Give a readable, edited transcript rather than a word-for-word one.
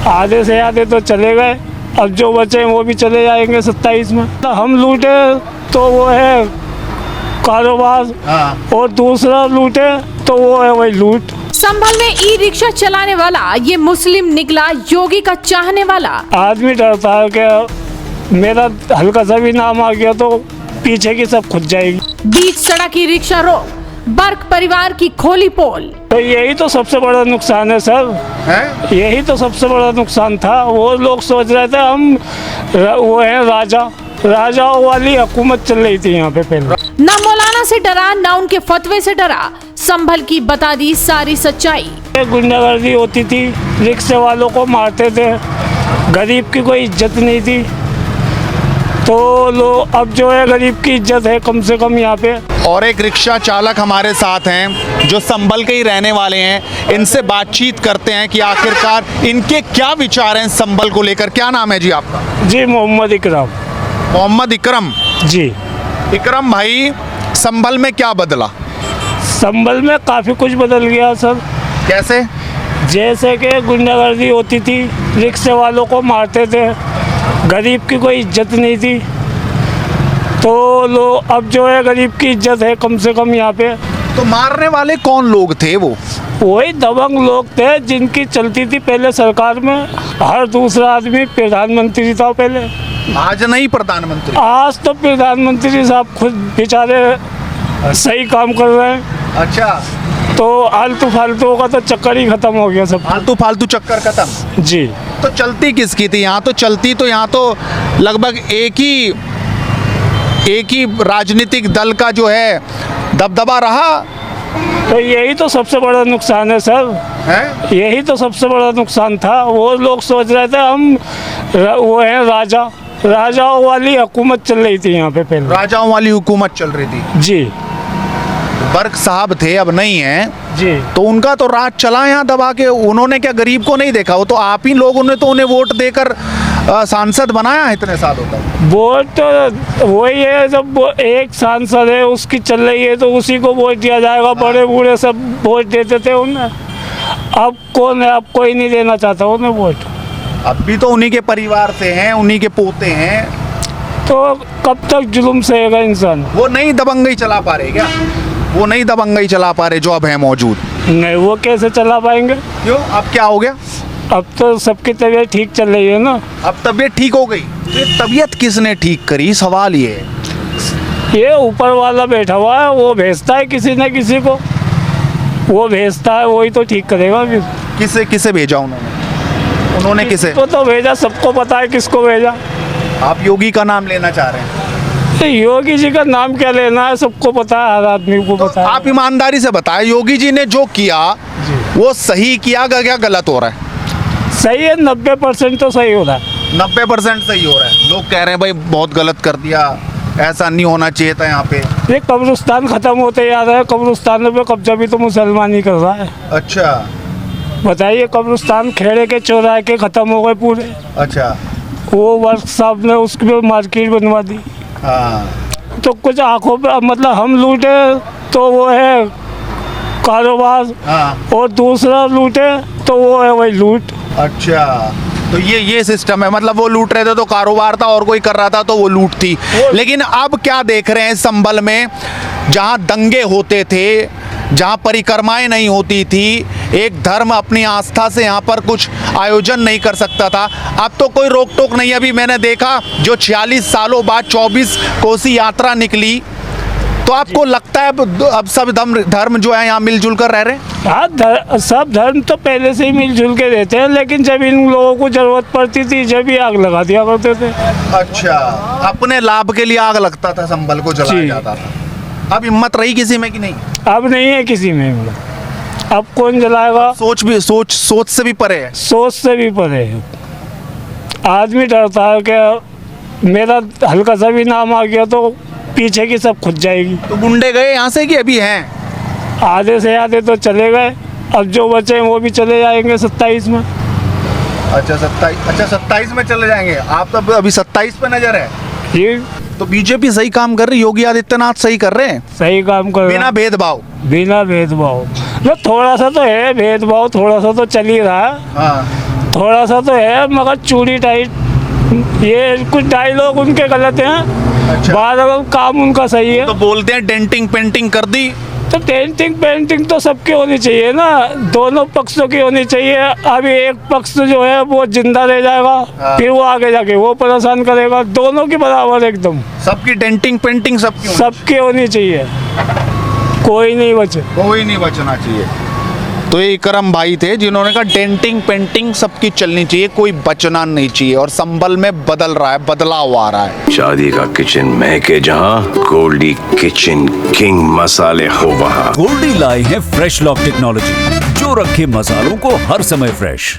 आधे से आधे तो चले गए, अब जो बचे हैं वो भी चले जाएंगे 27 में। हम लूटे तो वो है कारोबार, और दूसरा लूटे तो वो है वही लूट। संभल में ई रिक्शा चलाने वाला ये मुस्लिम निकला योगी का चाहने वाला। आदमी डरता है कि मेरा हल्का सा भी नाम आ गया तो पीछे की सब खुद जाएगी। बीच सड़क की रिक्शा रोक, बर्क परिवार की खोली पोल। तो यही तो सबसे बड़ा नुकसान है सर, यही तो सबसे बड़ा नुकसान था। वो लोग सोच रहे थे हम वो है राजाओं वाली हुकूमत चल रही थी यहाँ पे पहले। न मौलाना से डरा न उनके फतवे से डरा, संभल की बता दी सारी सच्चाई। गुंडागर्दी होती थी, रिक्शे वालों को मारते थे, गरीब की कोई इज्जत नहीं थी। तो लोग अब जो है गरीब की इज्जत है कम से कम यहाँ पे। और एक रिक्शा चालक हमारे साथ हैं जो संभल के ही रहने वाले हैं। इनसे बातचीत करते हैं कि आखिरकार इनके क्या विचार हैं संभल को लेकर। क्या नाम है जी आपका? जी मोहम्मद इकराम। मोहम्मद इकरम जी। इकरम भाई, संभल में क्या बदला? संभल में काफ़ी कुछ बदल गया सर। कैसे? जैसे कि गुंडागर्दी होती थी, रिक्शे वालों को मारते थे, गरीब की कोई इज्जत नहीं थी। तो लोग अब जो है गरीब की इज्जत है कम से कम यहाँ पे। तो मारने वाले कौन लोग थे? वो वही दबंग लोग थे जिनकी चलती थी पहले सरकार में। हर दूसरा आदमी प्रधानमंत्री था पहले। आज नहीं प्रधानमंत्री? आज तो प्रधानमंत्री साहब खुद बेचारे सही काम कर रहे हैं। अच्छा। तो आलतू फालतू का तो चक्कर ही खत्म हो गया सब। फालतू फालतू चक्कर खत्म। जी। तो चलती किसकी थी? यहाँ तो लगभग एक ही राजनीतिक दल का जो है दबदबा रहा। तो यही तो सबसे बड़ा नुकसान है सर, यही तो सबसे बड़ा नुकसान था। वो लोग सोच रहे थे हम वो है राजाओं वाली हुकूमत चल रही थी यहाँ पे पहले। राजाओं वाली हुकूमत चल रही थी जी। बर्क साहब थे, अब नहीं है जी। तो उनका तो राज चला यहाँ दबा के। उन्होंने क्या गरीब को नहीं देखा? वो तो आप ही लोगों ने तो उन्हें वोट देकर सांसद बनाया है इतने सालों तक। वोट तो वही है, जब एक सांसद है उसकी चल रही है तो उसी को वोट दिया जाएगा। बड़े बूढ़े सब वोट देते थे उन्हें, अब कौन है? अब कोई नहीं देना चाहता उन्हें वोट। अब भी तो उन्हीं के परिवार से हैं, उन्हीं के पोते हैं। तो कब तक जुल्म सहेगा इंसान? वो नहीं दबंगई चला पा रहे क्या? वो नहीं दबंगई चला पा रहे जो अब है मौजूद? नहीं, वो कैसे चला पाएंगे? क्यों? अब क्या हो गया? अब तो सबकी तबीयत ठीक चल रही है ना। अब तबीयत ठीक हो गई? तो ये तबीयत किसने ठीक करी? सवाल ये है। ये ऊपर वाला बैठा हुआ है, वो भेजता है किसी न किसी को, वो भेजता है वही तो ठीक करेगा। फिर किसे भेजा उन्होंने किसे? तो भेजा, सबको पता है किसको भेजा। आप योगी का नाम लेना चाह रहे हैं? योगी जी का नाम क्या लेना है, सबको पता है, हर आदमी को पता है। आप ईमानदारी से बताएं, योगी जी ने जो किया वो सही किया क्या गलत हो रहा है? सही है, 90% तो सही हो रहा है। 90% सही हो रहा है। लोग कह रहे हैं भाई बहुत गलत कर दिया, ऐसा नहीं होना चाहिए था यहाँ पे। ये कब्रिस्तान खत्म होते जा रहा है, कब्रिस्तान पे कब्जा भी तो मुसलमान ही कर रहा है। अच्छा। बताइए, कब्रिस्तान खेड़े के चौराहे के खत्म हो गए पूरे। अच्छा। वो वर्क साहब ने उसकी पे मार्केट बनवा दी। हाँ। तो कुछ आंखों पे मतलब हम लूटे तो वो है कारोबार, और दूसरा लूटे तो वो है वही लूट। अच्छा, तो ये सिस्टम है। मतलब वो लूट रहे थे तो कारोबार था, और कोई कर रहा था तो वो लूट थी। लेकिन अब क्या देख रहे हैं संभल में, जहाँ दंगे होते थे, जहाँ परिक्रमाएं नहीं होती थी, एक धर्म अपनी आस्था से यहाँ पर कुछ आयोजन नहीं कर सकता था, अब तो कोई रोक टोक नहीं। अभी मैंने देखा जो 46 सालों बाद 24 कोसी यात्रा निकली, तो आपको लगता है अब सब धर्म जो है यहाँ मिलजुल कर रह रहे हैं? हाँ, सब धर्म तो पहले से ही मिलजुल के रहते हैं, लेकिन जब इन लोगों को जरूरत पड़ती थी जब ही आग लगा दिया करते थे। अच्छा, अपने लाभ के लिए आग लगता था, संभल को जलाया जाता था। अब हिम्मत रही किसी में कि नहीं? अब नहीं है किसी में हिम्मत। अब कौन जलाएगा? सोच से भी परे है। सोच से भी परे है। आदमी डरता है कि मेरा हल्का सा भी नाम आ गया तो पीछे की सब खुद जाएगी। तो गुंडे गए यहाँ से कि अभी हैं? आधे से आधे तो चले गए, अब जो बचे हैं वो भी चले जाएंगे 27 में। अच्छा 27 में चले जाएंगे। आप तो अभी 27 पे नजर है। ये तो बीजेपी सही काम कर रही, योगी आदित्यनाथ सही कर रहे हैं, सही काम कर रहे हैं। बिना भेदभाव। मतलब थोड़ा सा तो है भेदभाव, थोड़ा सा तो चल ही रहा है। हाँ। थोड़ा सा तो है मगर चूड़ी टाइट, ये कुछ डायलॉग उनके गलत हैं। बाद अगर काम उनका सही है तो बोलते हैं डेंटिंग पेंटिंग कर दी। तो डेंटिंग पेंटिंग तो सबकी होनी चाहिए ना, दोनों पक्षों की होनी चाहिए। अभी एक पक्ष जो है वो जिंदा रह जाएगा, फिर वो आगे जाके वो परेशान करेगा। दोनों की बराबर एकदम सबकी डेंटिंग पेंटिंग सबकी होनी चाहिए, कोई नहीं बचे। कोई नहीं बचना चाहिए। तो ये इकरम भाई थे जिन्होंने कहा डेंटिंग पेंटिंग सबकी चलनी चाहिए, कोई बचना नहीं चाहिए। और संभल में बदल रहा है, बदलाव आ रहा है। शादी का किचन महके जहां, गोल्डी किचन किंग मसाले हो वहां। गोल्डी लाई है फ्रेश लॉक टेक्नोलॉजी जो रखे मसालों को हर समय फ्रेश।